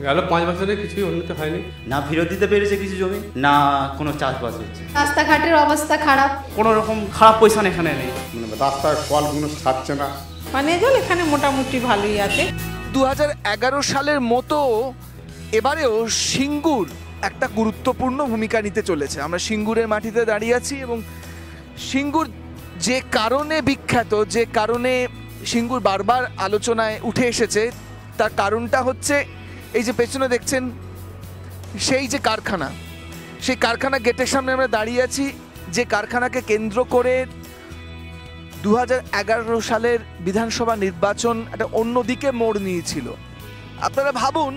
গেল 5 বছরে কিছুই উন্নতি হয়নি। না ফেরত দিতে পেরেছে কিছু জমি, না কোনো চাষবাস হচ্ছে। রাস্তাঘাটের অবস্থা খারাপ, কোনো রকম খারাপ পয়সা এখানে নেই। রাস্তার কলগুলো ছাড়ছে না। পানীয় জল এখানে মোটামুটি ভালোই আছে। 2011 সালের মতো এবারেও সিঙ্গুর একটা গুরুত্বপূর্ণ ভূমিকা নিতে চলেছে। আমরা সিঙ্গুরের মাটিতে দাঁড়িয়ে আছি এবং সিঙ্গুর যে কারণে বিখ্যাত, যে কারণে সিঙ্গুর বারবার আলোচনায় উঠে এসেছে, তার কারণটা হচ্ছে এই যে পেছনে দেখছেন সেই যে কারখানা, সেই কারখানা গেটের সামনে আমরা দাঁড়িয়ে আছি, যে কারখানাকে কেন্দ্র করে 2011 সালের বিধানসভা নির্বাচন একটা অন্যদিকে মোড় নিয়েছিল। আপনারা ভাবুন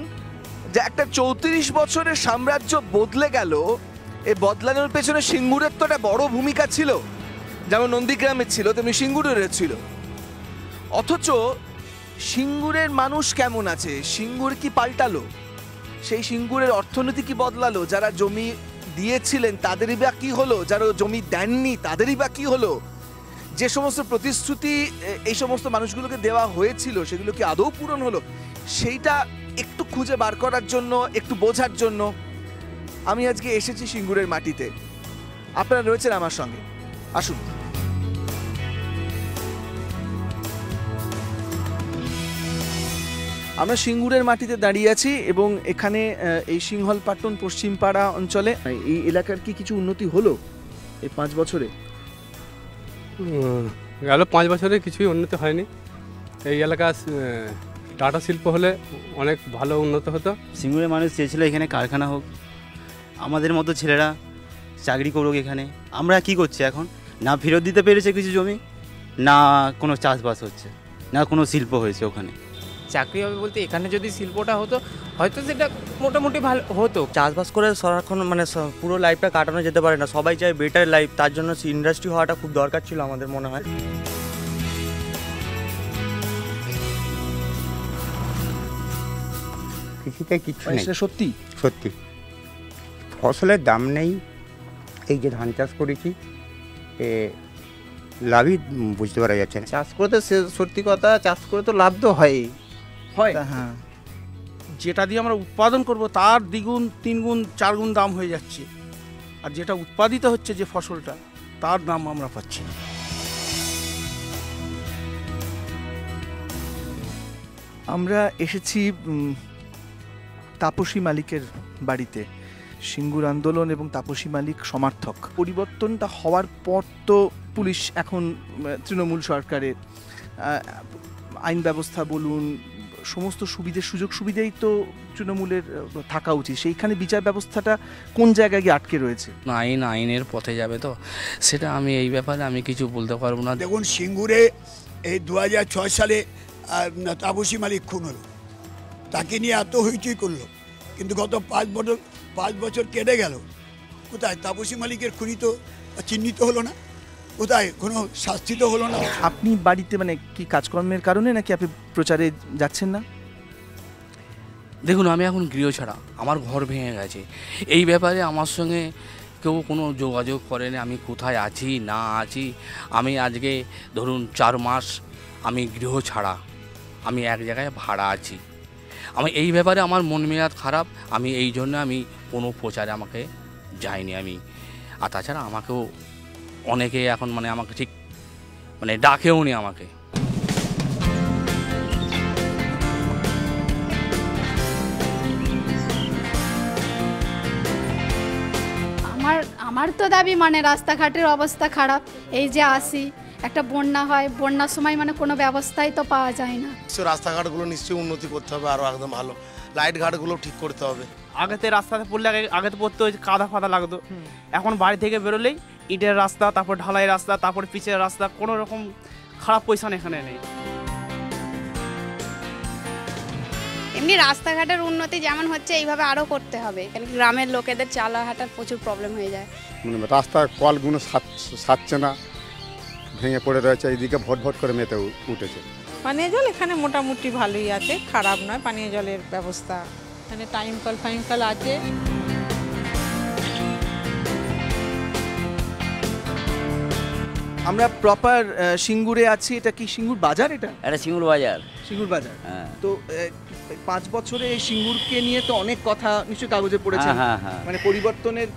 যে একটা 34 বছরের সাম্রাজ্য বদলে গেল, এই বদলানোর পেছনে সিঙ্গুরের তো একটা বড় ভূমিকা ছিল, যেমন নন্দীগ্রামের ছিল তেমনি সিঙ্গুরের ছিল। অথচ সিঙ্গুরের মানুষ কেমন আছে? সিঙ্গুর কি পাল্টালো? সেই সিঙ্গুরের অর্থনীতি কি বদলালো? যারা জমি দিয়েছিলেন তাদেরই বা কি হলো? যারা জমি দেননি তাদেরই বা কি হলো? যে সমস্ত প্রতিশ্রুতি এই সমস্ত মানুষগুলোকে দেওয়া হয়েছিল সেগুলো কি আদৌ পূরণ হলো? সেইটা একটু খুঁজে বার করার জন্য, একটু বোঝার জন্য আমি আজকে এসেছি সিঙ্গুরের মাটিতে। আপনারা রয়েছেন আমার সঙ্গে, আসুন। আমরা সিঙ্গুরের মাটিতে দাঁড়িয়ে আছি এবং এখানে এই সিংহলপাটন পশ্চিমপাড়া অঞ্চলে এই এলাকার কি কিছু উন্নতি হলো এই 5 বছরে? গেল 5 বছরে কিছুই উন্নতি হয়নি। এই এলাকা টাটা শিল্প হলে অনেক ভালো উন্নত হতো। সিঙ্গুরের মানুষ চেয়েছিল এখানে কারখানা হোক, আমাদের মতো ছেলেরা চাকরি করুক এখানে। আমরা কি করছি এখন? না ফেরত দিতে পেরেছে কিছু জমি, না কোনো চাষবাস হচ্ছে, না কোনো শিল্প হয়েছে ওখানে। চাকরি হবে বলতে এখানে যদি শিল্পটা হতো হয়তো সেটা মোটামুটি ভালো হতো। চাষবাস করে সারাক্ষণ মানে পুরো লাইফটা কাটানো যেতে পারে না, সবাই চায় বেটার লাইফ, তার জন্য ইন্ডাস্ট্রি হওয়াটা খুব দরকার ছিল আমাদের মনে হয়। কৃষিতে কিছু নেই, সত্যি সত্যি ফসলের দাম নেই। এই যে ধান চাষ করেছি লাভই বুঝতে পারা যাচ্ছে না। চাষ করতে সত্যি কথা, চাষ করে তো লাভ তো হয়। হ্যাঁ, যেটা দিয়ে আমরা উৎপাদন করব তার দ্বিগুণ 3 গুণ 4 গুণ দাম হয়ে যাচ্ছে, আর যেটা উৎপাদিত হচ্ছে যে ফসলটা তার দাম আমরা পাচ্ছি না। আমরা এসেছি তাপসী মালিকের বাড়িতে। সিঙ্গুর আন্দোলন এবং তাপসী মালিক সমর্থক। পরিবর্তনটা হওয়ার পর তো পুলিশ এখন তৃণমূল সরকারের, আইন ব্যবস্থা বলুন, সমস্ত সুযোগ সুবিধাই তো তৃণমূলের থাকা উচিত। সেইখানে বিচার ব্যবস্থাটা কোন জায়গায় গিয়ে আটকে রয়েছে? আইনের পথে যাবে, তো সেটা আমি এই ব্যাপারে আমি কিছু বলতে পারবো না। দেখুন, সিঙ্গুরে এই 2006 সালে তাপসী মালিক খুন হলো, তাকে নিয়ে এত হইচই করলো, কিন্তু গত 5 বছর কেটে গেল, কোথায় তাপসী মালিকের খুনি তো চিহ্নিত হলো না, কোথায় কোনো শাস্তি তো হলো না। আপনি বাড়িতে মানে কি কাজকর্মের কারণে নাকি আপনি প্রচারে যাচ্ছেন না? দেখুন, আমি এখন গৃহ ছাড়া, আমার ঘর ভেঙে গেছে। এই ব্যাপারে আমার সঙ্গে কেউ কোনো যোগাযোগ করেনি, আমি কোথায় আছি না আছি। আমি আজকে ধরুন 4 মাস আমি গৃহ ছাড়া, আমি এক জায়গায় ভাড়া আছি। আমি এই ব্যাপারে আমার মন মেজাজ খারাপ, আমি এই জন্য আমি কোনো প্রচারে আমাকে যাইনি আমি। আর তাছাড়া আমাকেও অনেকে এখন মানে আমাকে ঠিক মানে ডাকেও নি আমাকে। আমার তো দাবি মানে রাস্তাঘাটের অবস্থা খারাপ। এই যে আসি, একটা বন্যা হয়, বন্যার সময় মানে কোনো ব্যবস্থাই তো পাওয়া যায় না। রাস্তাঘাটগুলো নিশ্চয়ই উন্নতি করতে হবে, আরও একদম ভালো লাইট ঘাটগুলো ঠিক করতে হবে। আগেতে রাস্তাতে পড়লে আগে তো পড়তে ওই কাদা ফাদা লাগতো, এখন বাড়ি থেকে বেরোলেই ইটের রাস্তা, তারপর ঢালাই রাস্তা, তারপর পিচের রাস্তা, কোনো রকম খারাপ পয়সা এখানে নেই। এমনি রাস্তাঘাটের উন্নতি যেমন হচ্ছে এইভাবে আরও করতে হবে, কারণ গ্রামের লোকেদের চালা হাঁটার প্রচুর প্রবলেম হয়ে যায়। রাস্তার কলগুলো ছাড়ছে না, ভেঙে পড়ে রয়েছে, এইদিকে ভট করে মেতে উঠেছে। পানীয় জল এখানে মোটামুটি ভালোই আছে, খারাপ নয় পানীয় জলের ব্যবস্থা। এখানে টাইম কল আছে। আমরা প্রপার সিঙ্গুরে আছি। এটা কি সিঙ্গুর বাজার? এটা সিঙ্গুর বাজার। সিঙ্গুর বাজার। হ্যাঁ। তো 5 বছরে এই সিঙ্গুরকে নিয়ে তো অনেক কথা নিশ্চয়ই কাগজে পড়েছেন। মানে পরিবর্তনের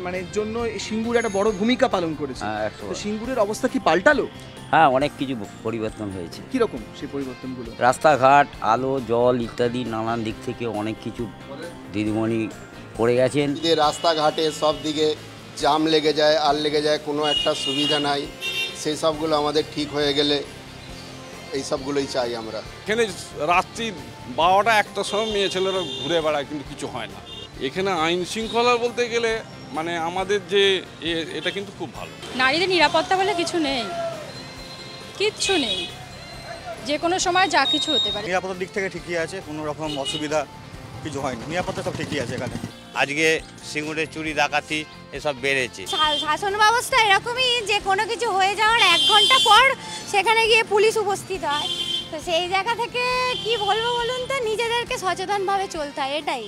মানে জন্য এই সিঙ্গুর একটা বড় ভূমিকা পালন করেছে। তো সিঙ্গুরের অবস্থা কি পাল্টালো? হ্যাঁ, অনেক কিছু পরিবর্তন হয়েছে। কিরকম সেই পরিবর্তনগুলো? রাস্তাঘাট, আলো, জল ইত্যাদি নানান দিক থেকে অনেক কিছু দিদিমণি করে গেছেন। রাস্তাঘাটে সব দিকে জাম লেগে যায়, আর লেগে যায়, কোনো একটা সুবিধা নাই। সেই সবগুলো আমাদের ঠিক হয়ে গেলে এই সবগুলোই চাই আমরা। এখানে রাত্রি 12টা 1টার সময় মেয়ে ছেলেরা ঘুরে বেড়ায়, কিন্তু কিছু হয় না। এখানে আইন শৃঙ্খলা বলতে গেলে মানে আমাদের যে এটা কিন্তু খুব ভালো। নারীদের নিরাপত্তা বলে কিছু নেই, কিচ্ছু নেই, যে কোনো সময় যা কিছু হতে পারে। নিরাপত্তার দিক থেকে ঠিকই আছে, কোনো রকম অসুবিধা কিছু হয়নি, নিরাপত্তা সব ঠিকই আছে এখানে। আজকে সিঙ্গুরে চুরি ডাকাতি এসব বেড়েছে। শাসন ব্যবস্থা এরকমই যে কোনো কিছু হয়ে যাওয়ার 1 ঘন্টা পর সেখানে গিয়ে পুলিশ উপস্থিত হয়। তো সেই জায়গা থেকে কি বলবো বলুন তো, নিজেদেরকে সচেতনভাবে চলতে হয়, এটাই।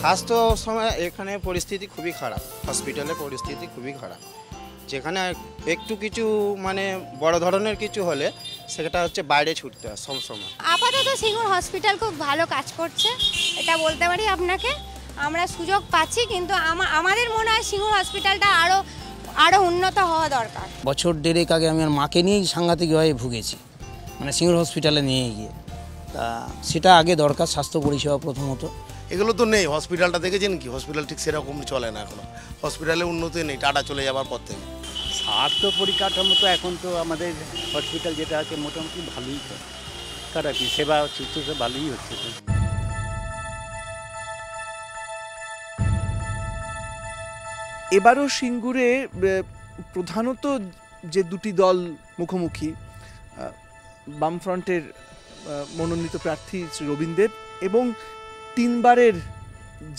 স্বাস্থ্য সময় এখানে পরিস্থিতি খুবই খারাপ, হসপিটালের পরিস্থিতি খুবই খারাপ। যেখানে একটু কিছু মানে বড় ধরনের কিছু হলে সেটা হচ্ছে বাইরে ছুটতে হয় সবসময়। আপাতত সিঙ্গুর হসপিটাল খুব ভালো কাজ করছে, এটা বলতে পারি আপনাকে। আমরা সুযোগ পাচ্ছি, কিন্তু আমাদের মনে হয় সিঙ্গুর হসপিটালটা আরও উন্নত হওয়া দরকার। বছর 1.5 আগে আমি আমার মাকে নিয়েই সাংঘাতিকভাবে ভুগেছি, মানে সিঙ্গুর হসপিটালে নিয়ে গিয়ে। তা সেটা আগে দরকার, স্বাস্থ্য পরিষেবা প্রথমত। এগুলো তো নেই। হসপিটালটা দেখেছেন কি, হসপিটাল ঠিক সেরকম চলে না এখনো, হসপিটালে উন্নতি নেই টাটা চলে যাওয়ার পর থেকে। স্বাস্থ্য পরিকাঠামো তো এখন তো আমাদের হসপিটাল যেটা আছে মোটামুটি ভালোই, তো খারাপই, সেবা শুশ্রূষা ভালোই হচ্ছে। এবারও সিঙ্গুরে প্রধানত যে দুটি দল মুখোমুখি, বামফ্রন্টের মনোনীত প্রার্থী শ্রী রবীন্দ্র এবং 3 বারের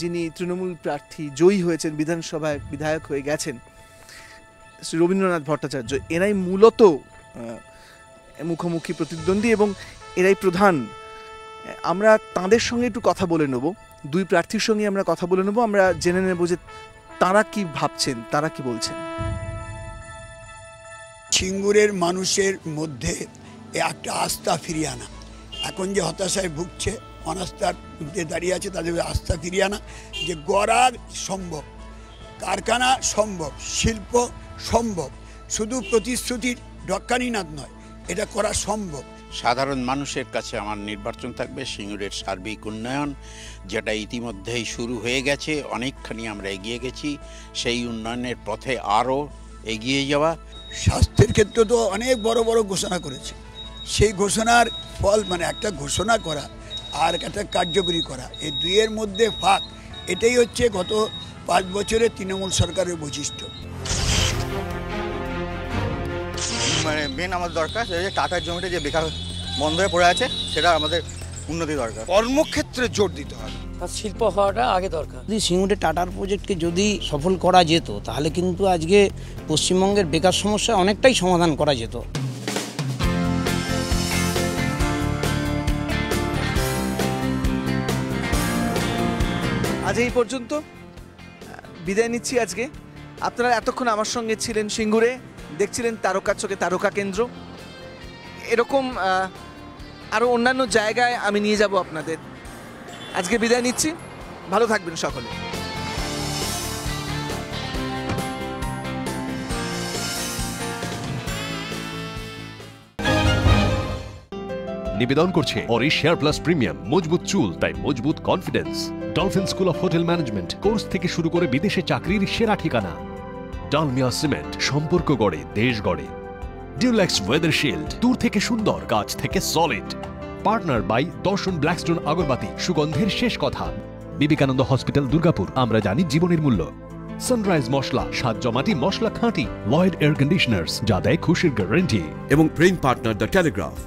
যিনি তৃণমূল প্রার্থী জয়ী হয়েছেন, বিধানসভায় বিধায়ক হয়ে গেছেন শ্রী রবীন্দ্রনাথ ভট্টাচার্য, এরাই মূলত মুখোমুখি প্রতিদ্বন্দ্বী এবং এরাই প্রধান। আমরা তাঁদের সঙ্গে একটু কথা বলে নেব, 2 প্রার্থীর সঙ্গে আমরা কথা বলে নেব, আমরা জেনে নেব যে তারা কি ভাবছেন, তারা কি বলছেন। সিঙ্গুরের মানুষের মধ্যে একটা আস্থা ফিরিয়ে আনা, এখন যে হতাশায় ভুগছে, অনাস্থার মধ্যে দাঁড়িয়ে আছে, তাদের আস্থা ফিরিয়ে আনা যে গড়ার সম্ভব, কারখানা সম্ভব, শিল্প সম্ভব, শুধু প্রতিশ্রুতির ডক্কানিনাথ নয়, এটা করা সম্ভব। সাধারণ মানুষের কাছে আমার নির্বাচন থাকবে সিঙ্গুরের সার্বিক উন্নয়ন, যেটা ইতিমধ্যেই শুরু হয়ে গেছে, অনেকখানি আমরা এগিয়ে গেছি, সেই উন্নয়নের পথে আরও এগিয়ে যাওয়া। স্বাস্থ্যের ক্ষেত্রে তো অনেক বড় বড় ঘোষণা করেছে, সেই ঘোষণার ফল মানে একটা ঘোষণা করা আর একটা কার্যকরী করা, এই দুইয়ের মধ্যে ফাঁক, এটাই হচ্ছে গত 5 বছরের তৃণমূল সরকারের বৈশিষ্ট্য। মানে মেন আমাদের দরকার সেটা যে টাটার জমিটা যে বেকার বন্ধ হয়ে পড়ে আছে, সেটা আমাদের উন্নতি দরকার। কর্মক্ষেত্রে জোর দিতে হবে, শিল্প হওয়াটা আগে দরকার। যদি সিঙ্গুরে টাটার প্রজেক্টকে যদি সফল করা যেত, তাহলে কিন্তু আজকে পশ্চিমবঙ্গের বেকার সমস্যা অনেকটাই সমাধান করা যেত। আজ এই পর্যন্ত, বিদায় নিচ্ছি আজকে। আপনারা এতক্ষণ আমার সঙ্গে ছিলেন সিঙ্গুরে, দেখছিলেন তারকা চোখে তারকা কেন্দ্র। এরকম আরও অন্যান্য জায়গায় আমি নিয়ে যাব আপনাদের। আজকে বিদায় নিচ্ছি, ভালো থাকবেন সকলে। নিবেদন করছে অরিশ শেয়ার প্লাস প্রিমিয়াম, মজবুত চুল তাই মজবুত confidence. Dolphin school of hotel management course থেকে শুরু করে বিদেশে চাকরির সেরা ঠিকানা। ডালমিয়া সিমেন্ট, সম্পর্ক গড়ে দেশ গড়ে। ডিউলেক্স ওয়েদার শিল্ড, দূর থেকে সুন্দর, কাছ থেকে সলিড। পার্টনার বাই দর্শন ব্ল্যাকস্টোন আগরবাতি, সুগন্ধের শেষ কথা। বিবেকানন্দ হসপিটাল, দুর্গাপুর, আমরা জানি জীবনের মূল্য। সানরাইজ মশলা, স্বাদ জমাটি মশলা খাঁটি। লয়েড এয়ার কন্ডিশনার্স, যা দেয় খুশির গ্যারান্টি। এবং প্রিন্ট পার্টনার দ্য টেলিগ্রাফ।